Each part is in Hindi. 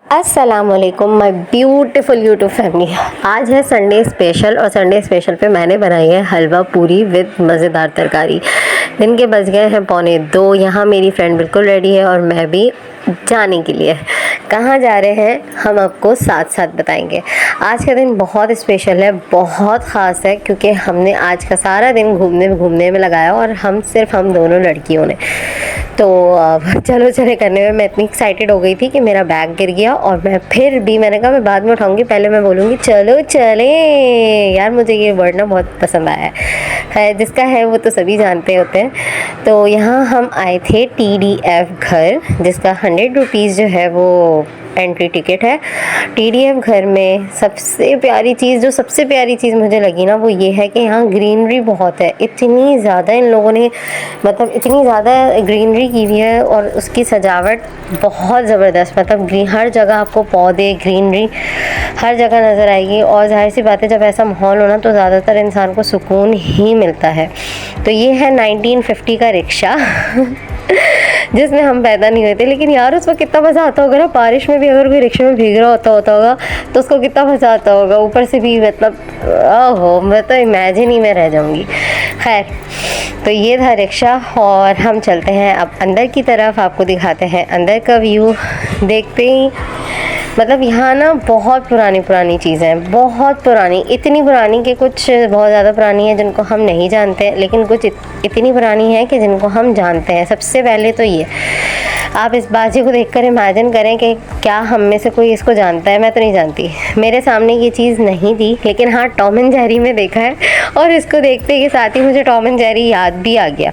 अस्सलाम वालेकुम माय ब्यूटीफुल यूट्यूब फैमिली। आज है संडे स्पेशल और संडे स्पेशल पे मैंने बनाई है हलवा पूरी विद मज़ेदार तरकारी। दिन के बज गए हैं 1:45। यहाँ मेरी फ्रेंड बिल्कुल रेडी है और मैं भी जाने के लिए। कहाँ जा रहे हैं हम आपको साथ साथ बताएंगे। आज का दिन बहुत स्पेशल है, बहुत ख़ास है, क्योंकि हमने आज का सारा दिन घूमने में लगाया और हम दोनों लड़कियों ने। तो चलो चले करने में मैं इतनी एक्साइटेड हो गई थी कि मेरा बैग गिर गया और मैंने कहा मैं बाद में उठाऊंगी, पहले मैं बोलूँगी चलो चले। यार मुझे ये वर्ड ना बहुत पसंद आया है, जिसका है वो तो सभी जानते होते हैं। तो यहाँ हम आए थे TDF घर, जिसका 100 रुपीज़ जो है वो एंट्री टिकट है। TDF घर में सबसे प्यारी चीज़ मुझे लगी ना, वो ये है कि यहाँ ग्रीनरी बहुत है। इतनी ज़्यादा इन लोगों ने इतनी ज़्यादा ग्रीनरी की हुई है और उसकी सजावट बहुत ज़बरदस्त। हर जगह आपको पौधे, ग्रीनरी हर जगह नज़र आएगी। और जाहिर सी बात है, जब ऐसा माहौल हो ना तो ज़्यादातर इंसान को सुकून ही मिलता है। तो ये है 1950 का रिक्शा जिसमें हम पैदा नहीं हुए थे, लेकिन यार उस वक्त कितना मज़ा आता होगा ना। बारिश में भी अगर कोई रिक्शे में भीग रहा होता होगा तो उसको कितना मज़ा आता होगा। ऊपर से भी ओहो, मैं तो इमेजिन ही में रह जाऊंगी। खैर, तो ये था रिक्शा और हम चलते हैं अब अंदर की तरफ, आपको दिखाते हैं अंदर का व्यू। देखते ही यहाँ ना बहुत पुरानी चीज़ें हैं, बहुत पुरानी, इतनी पुरानी कि कुछ बहुत ज़्यादा पुरानी है जिनको हम नहीं जानते, लेकिन कुछ इतनी पुरानी है कि जिनको हम जानते हैं। सबसे पहले तो ये, आप इस बाजी को देखकर इमेजिन करें कि क्या हम में से कोई इसको जानता है। मैं तो नहीं जानती, मेरे सामने ये चीज़ नहीं थी, लेकिन हाँ टॉम एंड जेरी में देखा है। और इसको देखते के साथ ही मुझे टॉम एंड जेरी याद भी आ गया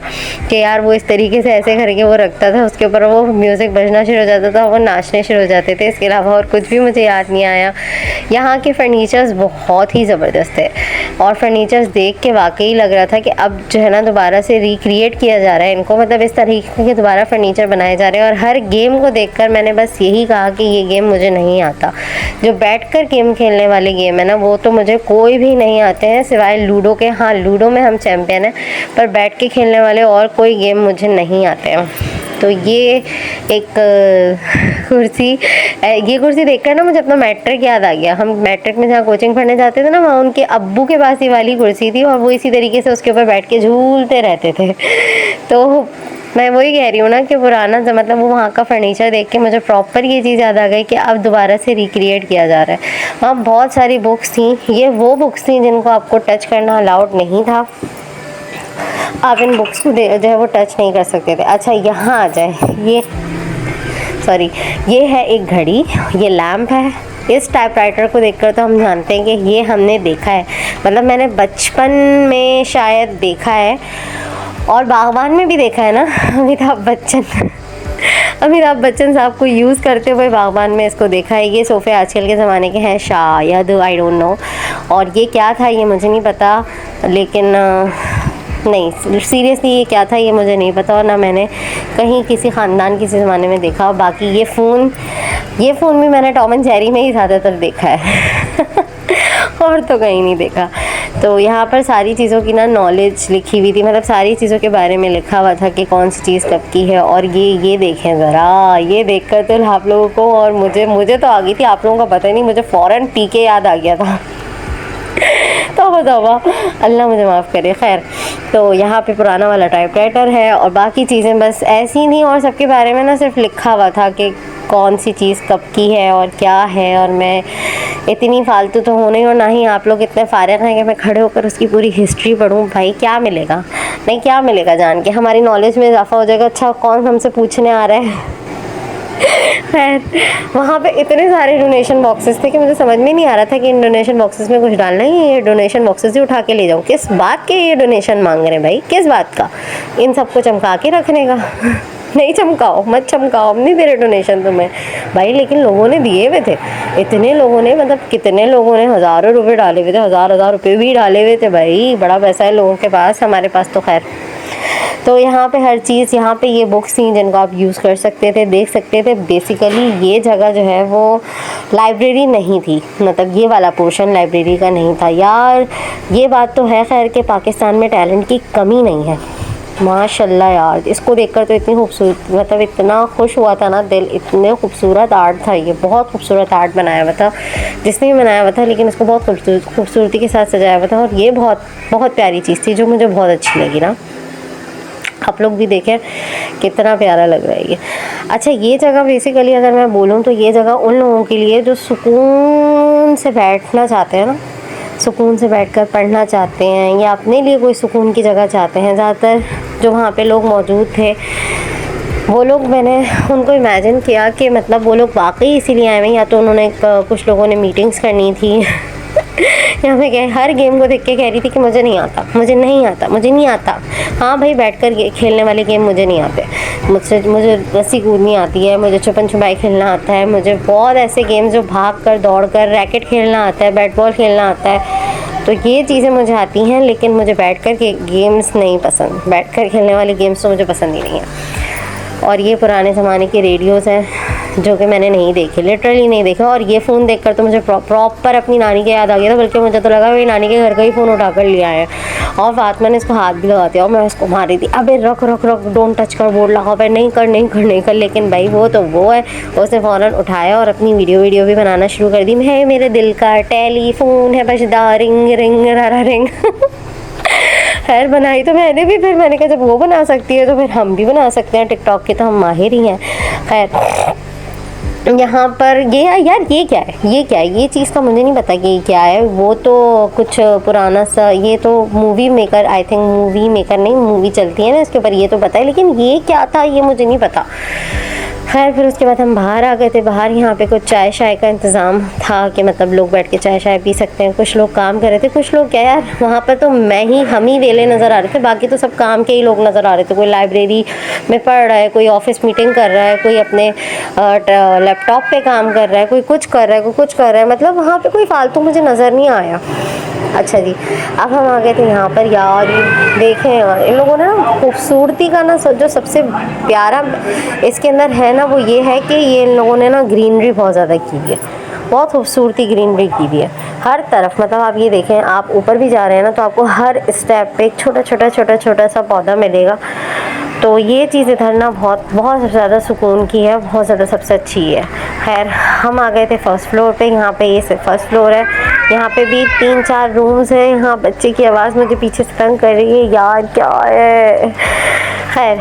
कि यार वो इस तरीके से ऐसे करके वो रखता था, उसके ऊपर वो म्यूज़िक बजना शुरू हो जाता था, वो नाचने शुरू हो जाते थे। इसके अलावा और कुछ भी मुझे याद नहीं आया। यहाँ के फर्नीचर्स बहुत ही ज़बरदस्त है और फर्नीचर्स देख के वाकई लग रहा था कि अब जो है ना दोबारा से रिक्रिएट किया जा रहा है इनको, इस तरीके के दोबारा फर्नीचर बनाए जा रहे हैं। और हर गेम को देखकर मैंने बस यही कहा कि ये गेम मुझे नहीं आता। जो बैठकर गेम खेलने वाले गेम है ना, वो तो मुझे कोई भी नहीं आते हैं सिवाय लूडो के। हाँ, लूडो में हम चैम्पियन हैं, पर बैठ के खेलने वाले और कोई गेम मुझे नहीं आते हैं। तो ये एक कुर्सी देखकर ना मुझे अपना मैट्रिक याद आ गया। हम मैट्रिक में जहाँ कोचिंग पढ़ने जाते थे ना, वहाँ उनके अब्बू के पास ही वाली कुर्सी थी और वो इसी तरीके से उसके ऊपर बैठ के झूलते रहते थे। तो मैं वही कह रही हूँ ना कि पुराना वो वहाँ का फर्नीचर देख के मुझे प्रॉपर ये चीज़ याद आ गई कि अब दोबारा से रिक्रिएट किया जा रहा है। वहाँ बहुत सारी बुक्स थी, ये वो बुक्स थी जिनको आपको टच करना अलाउड नहीं था। आप इन बुक्स को जो है वो टच नहीं कर सकते थे। अच्छा, यहाँ आ जाए, ये है एक घड़ी, ये लैम्प है। इस टाइपराइटर को देखकर तो हम जानते हैं कि ये हमने देखा है, मैंने बचपन में शायद देखा है और बागबान में भी देखा है ना। अमिताभ बच्चन साहब को यूज़ करते हुए बागबान में इसको देखा है। ये सोफ़े आजकल के ज़माने के हैं शायद, आई डोंट नो। और ये क्या था ये मुझे नहीं पता, लेकिन नहीं सीरियसली ये क्या था ये मुझे नहीं पता, और ना मैंने कहीं किसी ख़ानदान किसी ज़माने में देखा। और बाकी ये फ़ोन भी मैंने टॉम एंड जेरी में ही ज़्यादातर देखा है और तो कहीं नहीं देखा। तो यहाँ पर सारी चीज़ों की ना नॉलेज लिखी हुई थी, सारी चीज़ों के बारे में लिखा हुआ था कि कौन सी चीज़ कब की है। और ये देखें ज़रा, ये देखकर तो आप लोगों को और मुझे तो आ गई थी, आप लोगों का पता ही नहीं, मुझे फ़ौरन पीके याद आ गया था। तौबा अल्लाह मुझे माफ़ करे। खैर, तो यहाँ पे पुराना वाला टाइपराइटर है और बाकी चीज़ें बस ऐसी नहीं, और सबके बारे में ना सिर्फ लिखा हुआ था कि कौन सी चीज़ कब की है और क्या है। और मैं इतनी फालतू तो हो नहीं, और ना ही आप लोग इतने फारिग हैं कि मैं खड़े होकर उसकी पूरी हिस्ट्री पढूं। भाई क्या मिलेगा, नहीं क्या मिलेगा जान के, हमारी नॉलेज में इजाफा हो जाएगा। अच्छा, कौन हमसे पूछने आ रहा है। खैर, वहाँ पे इतने सारे डोनेशन बॉक्सेस थे कि मुझे समझ में नहीं आ रहा था कि इन डोनेशन बॉक्सेस में कुछ डालना है। ये डोनेशन बॉक्सेस ही उठा के ले जाऊँ, किस बात के ये डोनेशन मांग रहे हैं भाई, किस बात का? इन सबको चमका के रखने का? नहीं चमकाओ, मत चमकाओ, हम नहीं दे रहे डोनेशन तुम्हें भाई। लेकिन लोगों ने दिए हुए थे, इतने लोगों ने, कितने लोगों ने हज़ारों रुपए डाले हुए थे, हज़ार रुपये भी डाले हुए थे भाई। बड़ा पैसा है लोगों के पास, हमारे पास तो खैर। तो यहाँ पे हर चीज़, यहाँ पे ये बुक्स थी जिनको आप यूज़ कर सकते थे, देख सकते थे। बेसिकली ये जगह जो है वो लाइब्रेरी नहीं थी, ये वाला पोर्शन लाइब्रेरी का नहीं था। यार ये बात तो है खैर कि पाकिस्तान में टैलेंट की कमी नहीं है, माशाल्लाह यार, इसको देखकर तो इतनी खूबसूरत, मतलब इतना खुश हुआ था ना दिल, इतने खूबसूरत आर्ट था ये, बहुत खूबसूरत आर्ट बनाया हुआ था जिसने भी बनाया हुआ था, लेकिन इसको बहुत खूबसूरती के साथ सजाया हुआ था। और ये बहुत बहुत प्यारी चीज़ थी जो मुझे बहुत अच्छी लगी ना। आप लोग भी देखें कितना प्यारा लग रहा है ये। अच्छा, ये जगह बेसिकली अगर मैं बोलूँ तो ये जगह उन लोगों के लिए जो सुकून से बैठना चाहते हैं ना, सुकून से बैठकर पढ़ना चाहते हैं या अपने लिए कोई सुकून की जगह चाहते हैं। ज़्यादातर जो वहाँ पे लोग मौजूद थे वो लोग, मैंने उनको इमेजिन किया कि मतलब वो लोग वाकई इसीलिए आए हैं, या तो उन्होंने कुछ लोगों ने मीटिंग्स करनी थी यहाँ पे गए, हर गेम को देख के कह रही थी कि मुझे नहीं आता, मुझे नहीं आता, मुझे नहीं आता। हाँ भाई, बैठकर खेलने वाले गेम मुझे नहीं आते, मुझे रस्सी कूदनी आती है, मुझे छुपन छुपाई खेलना आता है, मुझे बहुत ऐसे गेम्स जो भाग कर दौड़ कर, रैकेट खेलना आता है, बैट बॉल खेलना आता है, तो ये चीज़ें मुझे आती हैं। लेकिन मुझे बैठकर के गेम्स नहीं पसंद, बैठकर खेलने वाले गेम्स तो मुझे पसंद ही नहीं है। और ये पुराने ज़माने के रेडियोज़ हैं जो कि मैंने नहीं देखे, लिटरली नहीं देखे। और ये फ़ोन देखकर तो मुझे प्रॉपर अपनी नानी के याद आ गया था, बल्कि मुझे तो लगा मेरी नानी के घर का ही फ़ोन उठा कर लिया है। और फातिमा ने इसको हाथ भी लगा दिया और मैं उसको मार रही थी, अबे रख रख रख, डोंट टच कर, बोर्ड लगा पे, नहीं कर नहीं कर नहीं कर। लेकिन भाई वो तो वो है, उसने फ़ौरन उठाया और अपनी वीडियो भी बनाना शुरू कर दी। मैं मेरे दिल का टेलीफोन है बजदा, रिंग रिंग रारा रिंग खैर बनाई तो मैंने भी, फिर मैंने कहा जब वो बना सकती है तो फिर हम भी बना सकते हैं, टिकटॉक के तो हम माहिर ही हैं। खैर यहाँ पर ये यार, ये क्या है, ये क्या है, ये चीज़ का मुझे नहीं पता कि ये क्या है। वो तो कुछ पुराना सा, ये तो movie maker, I think movie maker नहीं, मूवी चलती है ना इसके ऊपर, ये तो पता है, लेकिन ये क्या था ये मुझे नहीं पता। खैर फिर उसके बाद हम बाहर आ गए थे। बाहर यहाँ पे कुछ चाय शाय का इंतज़ाम था कि मतलब लोग बैठ के चाय शाय पी सकते हैं। कुछ लोग काम कर रहे थे, कुछ लोग क्या यार, वहाँ पर तो हम ही वेले नज़र आ रहे थे, बाकी तो सब काम के ही लोग नज़र आ रहे थे। कोई लाइब्रेरी में पढ़ रहा है, कोई ऑफिस मीटिंग कर रहा है, कोई अपने लैपटॉप पे काम कर रहा है, कोई कुछ कर रहा है, कोई कुछ कर रहा है, मतलब वहाँ पर कोई फालतू मुझे नज़र नहीं आया। अच्छा जी, अब हम आ गए थे यहाँ पर। यार देखें यार, इन लोगों ने ना खूबसूरती का ना जो सबसे प्यारा इसके अंदर है ना, वो ये है कि ये इन लोगों ने ना ग्रीनरी बहुत ज़्यादा की है, बहुत खूबसूरती ग्रीनरी की हुई है हर तरफ। मतलब आप ये देखें, आप ऊपर भी जा रहे हैं ना तो आपको हर स्टेप पे एक छोटा सा पौधा मिलेगा। तो ये चीज़ इधर ना बहुत ज़्यादा सुकून की है, बहुत ज़्यादा सबसे अच्छी है। खैर हम आ गए थे फर्स्ट फ्लोर पे। यहाँ पे ये सिर्फ फर्स्ट फ्लोर है, यहाँ पे भी 3-4 रूम्स हैं। यहाँ बच्चे की आवाज़ मुझे पीछे से तंग कर रही है यार, क्या है। खैर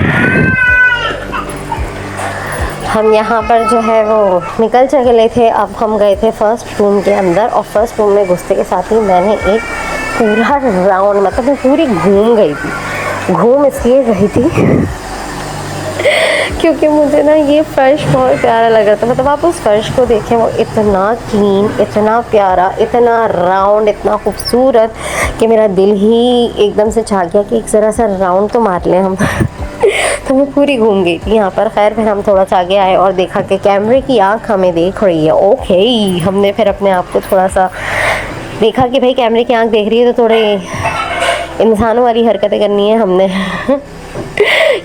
हम यहाँ पर जो है वो निकल चले थे। अब हम गए थे फर्स्ट रूम के अंदर, और फर्स्ट रूम में घुसते के साथ ही मैंने एक पूरा राउंड, मतलब मैं पूरी घूम गई थी। घूम इसलिए गई थी क्योंकि मुझे ना ये फ़र्श बहुत प्यारा लग रहा था। मतलब आप उस फ़र्श को देखें, वो इतना क्लीन, इतना प्यारा, इतना राउंड, इतना खूबसूरत कि मेरा दिल ही एकदम से चाह गया कि एक ज़रा सा राउंड तो मार लें हम तो मैं पूरी घूम गई थी यहाँ पर। खैर फिर हम थोड़ा सा आगे आए और देखा कि कैमरे की आँख हमें देख रही है। ओके, हमने फिर अपने आप को थोड़ा सा देखा कि भाई कैमरे की आँख देख रही है तो थोड़े इंसानों वाली हरकतें करनी है हमने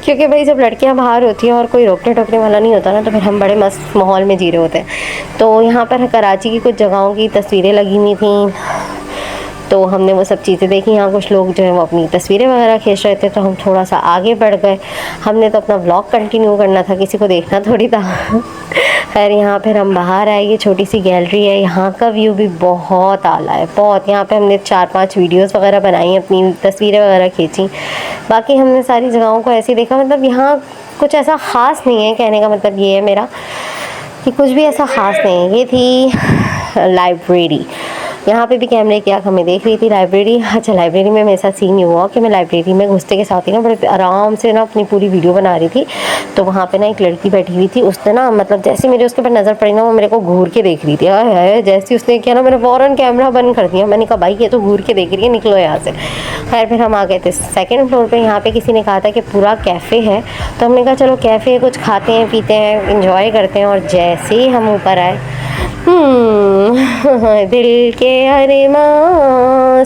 क्योंकि भाई जब लड़कियां बाहर होती हैं और कोई रोकने टोकने वाला नहीं होता ना, तो फिर हम बड़े मस्त माहौल में जी रहे होते हैं। तो यहाँ पर कराची की कुछ जगहों की तस्वीरें लगी हुई थी, तो हमने वो सब चीज़ें देखी। यहाँ कुछ लोग जो है वो अपनी तस्वीरें वगैरह खींच रहे थे, तो हम थोड़ा सा आगे बढ़ गए। हमने तो अपना व्लॉग कंटिन्यू करना था, किसी को देखना थोड़ी था खैर यहाँ फिर हम बाहर आए। ये छोटी सी गैलरी है, यहाँ का व्यू भी बहुत आला है, बहुत। यहाँ पे हमने 4-5 वीडियोस वगैरह बनाई, अपनी तस्वीरें वगैरह खींची। बाकी हमने सारी जगहों को ऐसे ही देखा। मतलब यहाँ कुछ ऐसा ख़ास नहीं है, कहने का मतलब ये है मेरा कि कुछ भी ऐसा ख़ास नहीं है। ये थी लाइब्रेरी, यहाँ पे भी कैमरे की आँख हमें देख रही थी। लाइब्रेरी, अच्छा लाइब्रेरी में मेरे साथ सीन ये हुआ कि मैं लाइब्रेरी में घुसते के साथ ही ना बड़े आराम से ना अपनी पूरी वीडियो बना रही थी। तो वहाँ पे ना एक लड़की बैठी हुई थी, उसने ना मतलब जैसे मेरे उसके ऊपर नज़र पड़ी ना, वो मेरे को घूर के देख रही थी। है जैसे उसने किया ना, मैंने फ़ौरन कैमरा बंद कर दिया। मैंने कहा भाई ये तो घूर के देख रही है, निकलो यहाँ से। खैर फिर हम आ गए थे सेकेंड फ्लोर पर। यहाँ पर किसी ने कहा था कि पूरा कैफ़े है, तो हमने कहा चलो कैफ़े कुछ खाते हैं पीते हैं इंजॉय करते हैं। और जैसे ही हम ऊपर आए, दिल के अरमां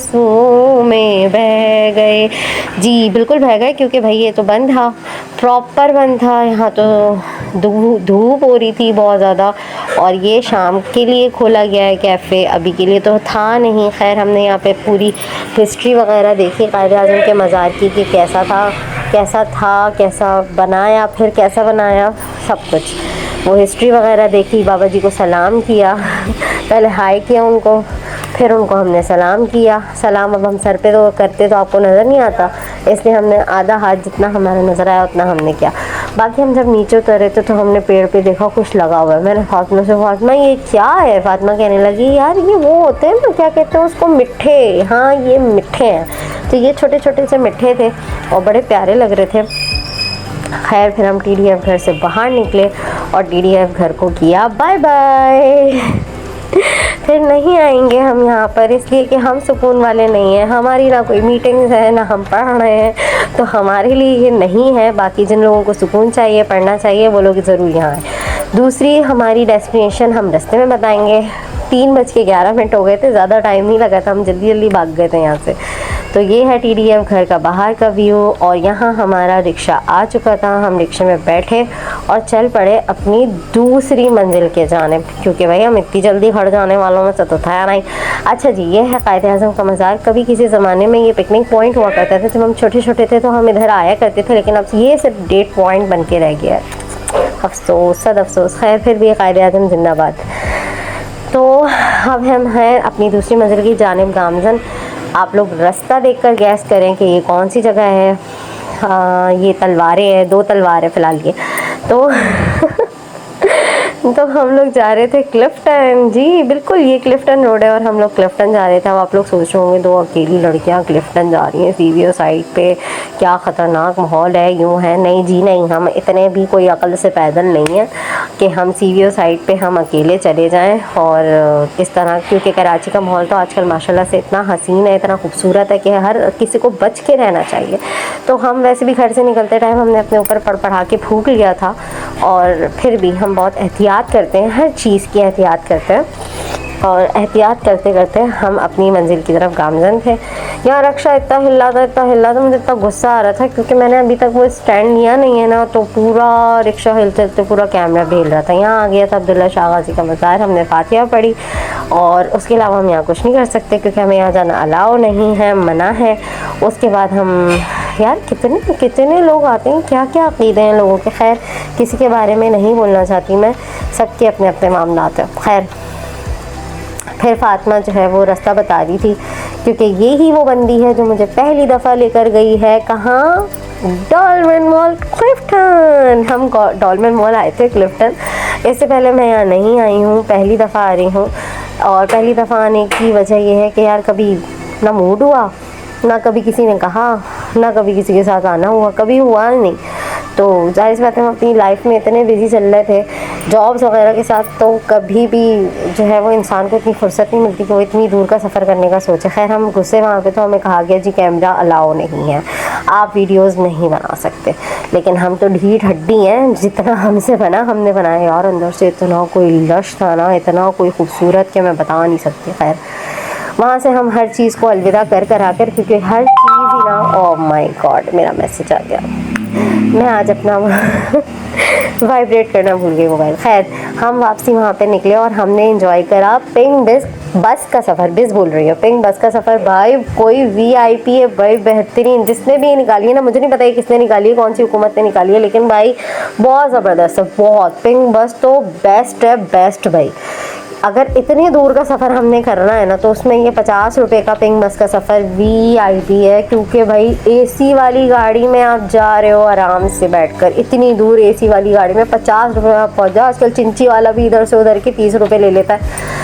में बह गए। जी बिल्कुल बह गए, क्योंकि भाई ये तो बंद था, प्रॉपर बंद था। यहाँ तो धूप हो रही थी बहुत ज़्यादा, और ये शाम के लिए खोला गया है कैफ़े, अभी के लिए तो था नहीं। खैर हमने यहाँ पे पूरी हिस्ट्री वगैरह देखी कायद-ए-आज़म के मज़ार की कि कैसा था कैसा था, कैसा बनाया, फिर कैसा बनाया, सब कुछ वो हिस्ट्री वगैरह देखी। बाबा जी को सलाम किया, पहले हाय किया उनको, फिर उनको हमने सलाम किया। सलाम अब हम सर पे तो करते तो आपको नज़र नहीं आता, इसलिए हमने आधा हाथ जितना हमारा नज़र आया उतना हमने किया। बाकी हम जब नीचे उतरे थे तो हमने पेड़ पे देखा कुछ लगा हुआ है। मैंने फातिमा से, फातिमा ये क्या है? फातिमा कहने लगी यार ये वो होते हैं ना, क्या कहते हैं उसको, मिठे। हाँ ये मिठे हैं। तो ये छोटे छोटे से मिठे थे और बड़े प्यारे लग रहे थे। खैर फिर हम TDF घर से बाहर निकले और TDF घर को किया बाय बाय। फिर नहीं आएंगे हम यहाँ पर, इसलिए कि हम सुकून वाले नहीं हैं, हमारी ना कोई मीटिंग्स है ना हम पढ़ रहे हैं, तो हमारे लिए ये नहीं है। बाकी जिन लोगों को सुकून चाहिए, पढ़ना चाहिए, वो लोग ज़रूर यहाँ आए। दूसरी हमारी डेस्टिनेशन हम रास्ते में बताएंगे। 3:11 हो गए थे, ज़्यादा टाइम नहीं लगा था, हम जल्दी जल्दी भाग गए थे यहाँ से। तो ये है TDF घर का बाहर का व्यू। और यहाँ हमारा रिक्शा आ चुका था, हम रिक्शे में बैठे और चल पड़े अपनी दूसरी मंजिल के जानिब, क्योंकि भाई हम इतनी जल्दी हट जाने वालों में से तो था नहीं। अच्छा जी, ये है कायद-ए-आज़म का मज़ार। कभी किसी ज़माने में ये पिकनिक पॉइंट हुआ करता था, जब हम छोटे छोटे थे तो हम इधर आया करते थे, लेकिन अब ये सिर्फ डेट पॉइंट बन के रह गया है। अफसोस, सद अफसोस। खैर फिर भी कायद-ए-आज़म जिंदाबाद। तो अब हम हैं अपनी दूसरी मंजिल की जानिब गामजन। आप लोग रास्ता देखकर गैस करें कि ये कौन सी जगह है। ये तलवारें हैं, 2 तलवार है फ़िलहाल ये तो तो हम लोग जा रहे थे क्लिफ्टन। जी बिल्कुल, ये क्लिफ्टन रोड है और हम लोग क्लिफ्टन जा रहे थे। अब आप लोग सोच रहे होंगे 2 अकेली लड़कियां क्लिफ्टन जा रही हैं CVO साइड पे, क्या ख़तरनाक माहौल है, यूँ है। नहीं जी नहीं, हम इतने भी कोई अकल से पैदल नहीं हैं कि हम CVO साइड पे हम अकेले चले जाएं। और इस तरह, क्योंकि कराची का माहौल तो आजकल माशाल्लाह से इतना हसीन है, इतना खूबसूरत है कि हर किसी को बच के रहना चाहिए। तो हम वैसे भी घर से निकलते टाइम हमने अपने ऊपर पढ़ा के फूंक लिया था, और फिर भी हम बहुत एहतियात करते हैं, हर चीज़ की एहतियात करते हैं। और एहतियात करते करते हम अपनी मंजिल की तरफ गामजन थे। यहाँ रिक्शा इतना हिला था, मुझे इतना गुस्सा आ रहा था, क्योंकि मैंने अभी तक वो स्टैंड लिया नहीं है ना, तो पूरा रिक्शा हिलते हिलते पूरा कैमरा भी हिल रहा था। यहाँ आ गया था अब्दुल्ला शाह गाजी का मज़ार, हमने फातिहा पढ़ी और उसके अलावा हम यहाँ कुछ नहीं कर सकते, क्योंकि हमें यहाँ जाना अलाउ नहीं है, मना है। उसके बाद हम, यार कितने लोग आते हैं, क्या क्या अक़ीदे हैं लोगों के। खैर किसी के बारे में नहीं बोलना चाहती मैं, सबके अपने अपने मामलात हैं। खैर फिर फातिमा जो है वो रास्ता बता रही थी, क्योंकि ये ही वो बंदी है जो मुझे पहली दफ़ा लेकर गई है। कहाँ? डॉल्मेन मॉल क्लिफ्टन। हम डॉल्मेन मॉल आए थे क्लिफ्टन, इससे पहले मैं यहाँ नहीं आई हूँ, पहली दफ़ा आ रही हूँ। और पहली दफ़ा आने की वजह यह है कि यार कभी ना मूड हुआ, ना कभी किसी ने कहा, ना कभी किसी के साथ आना हुआ, कभी हुआ नहीं। तो जाहिर सी बात है, हम अपनी लाइफ में इतने बिजी चल रहे थे जॉब्स वगैरह के साथ, तो कभी भी जो है वो इंसान को इतनी फुर्सत नहीं मिलती कि वो इतनी दूर का सफ़र करने का सोचे। खैर हम घुसे वहाँ पे तो हमें कहा गया जी कैमरा अलाउ नहीं है, आप वीडियोस नहीं बना सकते। लेकिन हम तो ढीठ हड्डी हैं, जितना हमसे बना हमने बनाया। यार अंदर से इतना कोई लश था ना, इतना कोई खूबसूरत कि मैं बता नहीं सकती। खैर वहाँ से हम हर चीज़ को अलविदा कर आकर, क्योंकि हर चीज़ ही ना, ओह माय गॉड मेरा मैसेज आ गया, मैं आज अपना वाइब्रेट करना भूल गई मोबाइल। खैर हम वापसी वहाँ पे निकले और हमने एंजॉय करा पिंक बस का सफ़र। बिस बोल रही हो, पिंक बस का सफ़र। भाई कोई VIP है भाई, बेहतरीन। जिसने भी निकाली है ना, मुझे नहीं पता है किसने निकाली है, कौन सी हुकूमत ने निकाली है, लेकिन भाई बहुत ज़बरदस्त है, बहुत। पिंक बस तो बेस्ट है, बेस्ट भाई। अगर इतनी दूर का सफ़र हमने करना है ना, तो उसमें ये 50 रुपये का पिंक बस का सफ़र VIP है, क्योंकि भाई AC वाली गाड़ी में आप जा रहे हो आराम से बैठकर, इतनी दूर AC वाली गाड़ी में 50 रुपये में आप पहुँच जाओ। आजकल चिंची वाला भी इधर से उधर के 30 रुपये ले लेता है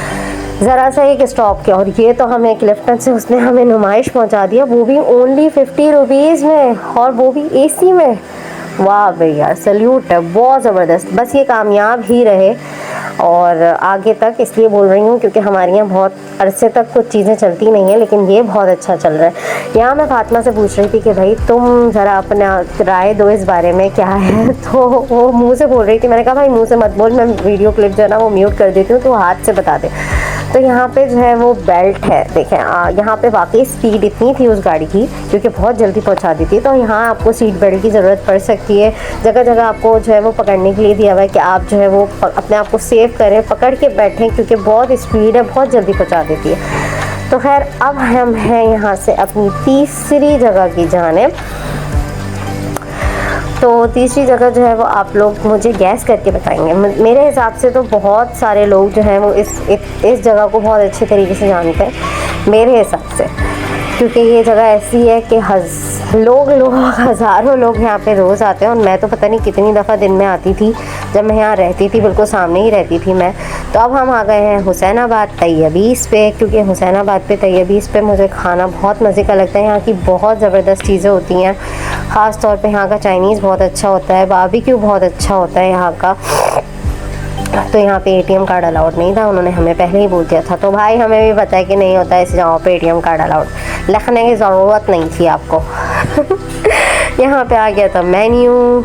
ज़रा सा एक स्टॉप के। और ये तो हमें क्लिफ्टन से उसने हमें नुमाइश पहुँचा दिया, वो भी ओनली 50 रुपीज़ में, और वो भी AC में। वाह भैया सल्यूट है, बहुत ज़बरदस्त। बस ये कामयाब ही रहे और आगे तक, इसलिए बोल रही हूँ क्योंकि हमारे यहाँ बहुत अरसे तक कुछ चीज़ें चलती नहीं हैं, लेकिन ये बहुत अच्छा चल रहा है। यहाँ मैं फातिमा से पूछ रही थी कि भाई तुम ज़रा अपना राय दो इस बारे में, क्या है। तो वो मुँह से बोल रही थी, मैंने कहा भाई मुँह से मत बोल, मैं वीडियो क्लिप जो है ना वो म्यूट कर देती हूँ, तो हाथ से बता दे। तो यहाँ पे जो है वो बेल्ट है, देखें यहाँ पे वाकई स्पीड इतनी थी उस गाड़ी की, क्योंकि बहुत जल्दी पहुँचा दी थी। तो यहाँ आपको सीट बेल्ट की ज़रूरत पड़ सकती है, जगह जगह आपको जो है वो पकड़ने के लिए दिया हुआ है कि आप जो है वो अपने आप को सेव करें, पकड़ के बैठें, क्योंकि बहुत स्पीड है, बहुत जल्दी पहुँचा देती है। तो खैर अब हम हैं यहाँ से अपनी तीसरी जगह की जानिब। तो तीसरी जगह जो है वो आप लोग मुझे गैस करके बताएंगे। मेरे हिसाब से तो बहुत सारे लोग जो हैं वो इस जगह को बहुत अच्छे तरीके से जानते हैं मेरे हिसाब से, क्योंकि ये जगह ऐसी है कि लोग हज़ारों लोग यहाँ पे रोज़ आते हैं। और मैं तो पता नहीं कितनी दफ़ा दिन में आती थी जब मैं यहाँ रहती थी, बिल्कुल सामने ही रहती थी मैं। तो अब हम आ गए हैं हुसैनाबाद तैयबीस पे, क्योंकि हुसैनाबाद पे तैयबीस पे मुझे खाना बहुत मज़े का लगता है। यहाँ की बहुत ज़बरदस्त चीज़ें होती हैं, ख़ास तौर पे यहाँ का चाइनीज़ बहुत अच्छा होता है, बारबेक्यू बहुत अच्छा होता है यहाँ का। तो यहाँ पे एटीएम कार्ड अलाउड नहीं था, उन्होंने हमें पहले ही बोल दिया था। तो भाई हमें भी पता है कि नहीं होता है इस जगह पे एटीएम कार्ड अलाउड, लिखने की ज़रूरत नहीं थी आपको। यहाँ पे आ गया था मेन्यू,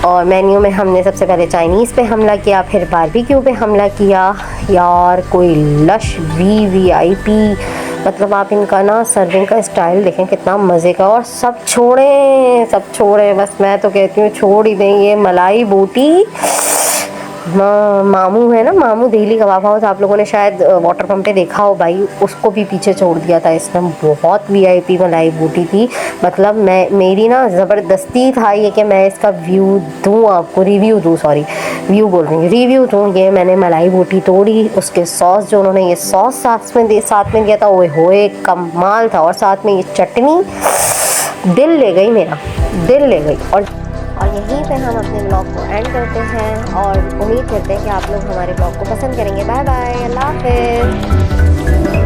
और मेन्यू में हमने सबसे पहले चाइनीज़ पे हमला किया, फिर बारबेक्यू पे हमला किया। यार कोई लश VIP, मतलब आप इनका ना सर्विंग का स्टाइल देखें कितना मज़े का। और सब छोड़ें, बस मैं तो कहती हूँ छोड़ ही दें। ये मलाई बोटी मामू है ना, मामू दिल्ली कबाब हाउस, आप लोगों ने शायद वाटर पंप पे देखा हो भाई, उसको भी पीछे छोड़ दिया था इसने। बहुत VIP मलाई बूटी थी, मतलब मेरी ना ज़बरदस्ती था ये कि मैं इसका व्यू दूँ आपको, रिव्यू दूँ। ये मैंने मलाई बूटी तोड़ी, उसके सॉस जो उन्होंने ये सॉस साथ में दिया था, ओए होए कमाल था। और साथ में ये चटनी दिल ले गई। और यहीं पे हम अपने ब्लॉग को एंड करते हैं, और उम्मीद करते हैं कि आप लोग हमारे ब्लॉग को पसंद करेंगे। बाय बाय, अल्लाह हाफ़िज़।